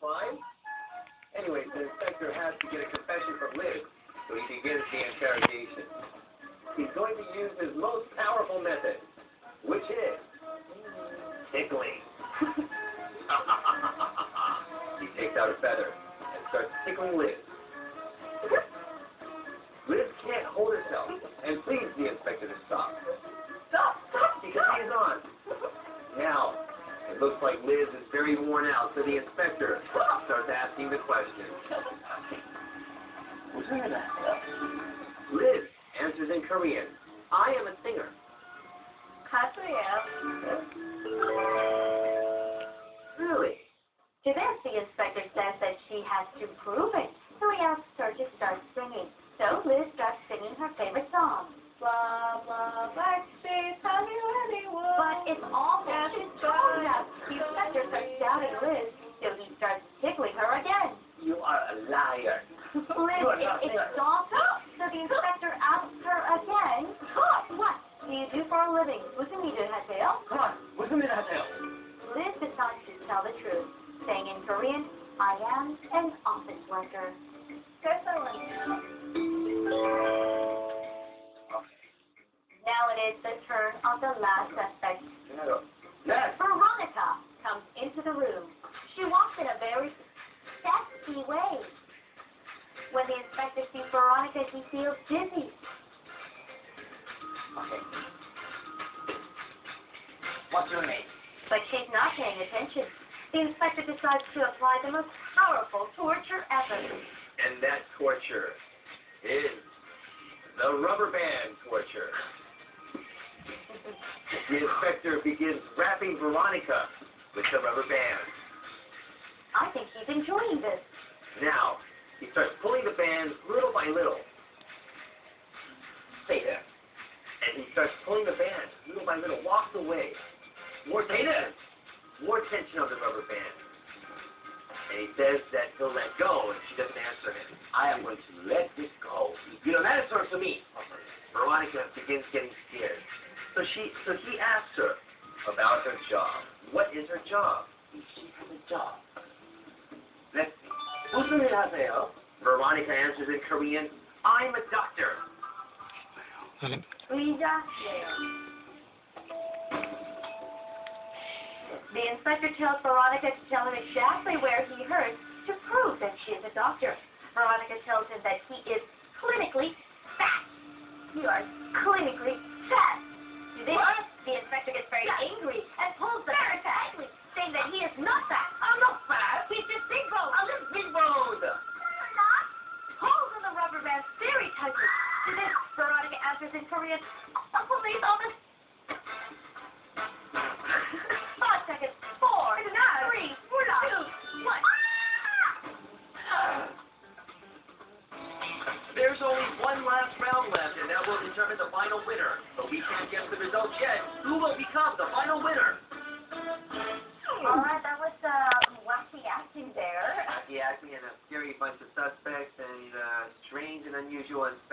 fine. Anyway, the inspector has to get a confession from Liz, so he begins the interrogation. He's going to use his most powerful method, which is tickling. He takes out a feather and starts tickling Liz. Liz can't hold herself and pleads the inspector to stop. Stop! Because he is on. Now, it looks like Liz is very worn out, so the inspector starts asking the questions. Liz answers in Korean. I am a singer. Really? To this, the inspector says that she has to prove it, so he asks her to start singing. So Liz starts singing her favorite song. Blah, blah, backspace, honey, Hollywood. But it's almost too strong enough. The inspector starts doubting Liz, so he starts tickling her again. You are a liar. Liz is exhausted, so the inspector asks her again, what do you do for a living? 무슨 일을 하세요? 무슨 일 하세요? Liz decides to tell the truth, saying in Korean, I am an office worker. Now it is the turn of the last suspect. Yes. Veronica comes into the room. She walks in a very sexy way. When the inspector sees Veronica, he feels dizzy. Okay. What's your name? But she's not paying attention. The inspector decides to apply the most powerful torture ever. And that torture is the rubber band torture. The inspector begins wrapping Veronica with the rubber band. I think he's enjoying this. Now, he starts pulling the band little by little. Stay there. And he starts pulling the band little by little, walks away. More tension. More tension on the rubber band. And he says that he'll let go if she doesn't answer him. I am going to let this go. You don't answer to me. Veronica begins getting scared. So he asks her about her job. What is her job? She has a job. Let's see. 무슨 일 하세요? Veronica answers in Korean, I'm a doctor. The inspector tells Veronica to tell him exactly where he hurts to prove that she is a doctor. Veronica tells him that he is clinically fat. You are clinically fat. What? The inspector gets very angry and pulls the band tightly, saying that he is not fat. I'm not fat. He's just big boned. I'm just big boned. Not. Pulls on the rubber band very tightly. To this, Veronica answers in Korean, a police officer. 5 seconds. 4, 3, 2, 1. There's only one last round left, and that will determine the final winner. But we can't guess the results yet. Who will become the final winner? All right, that was wacky acting there. Wacky acting and a scary bunch of suspects and strange and unusual inspectors.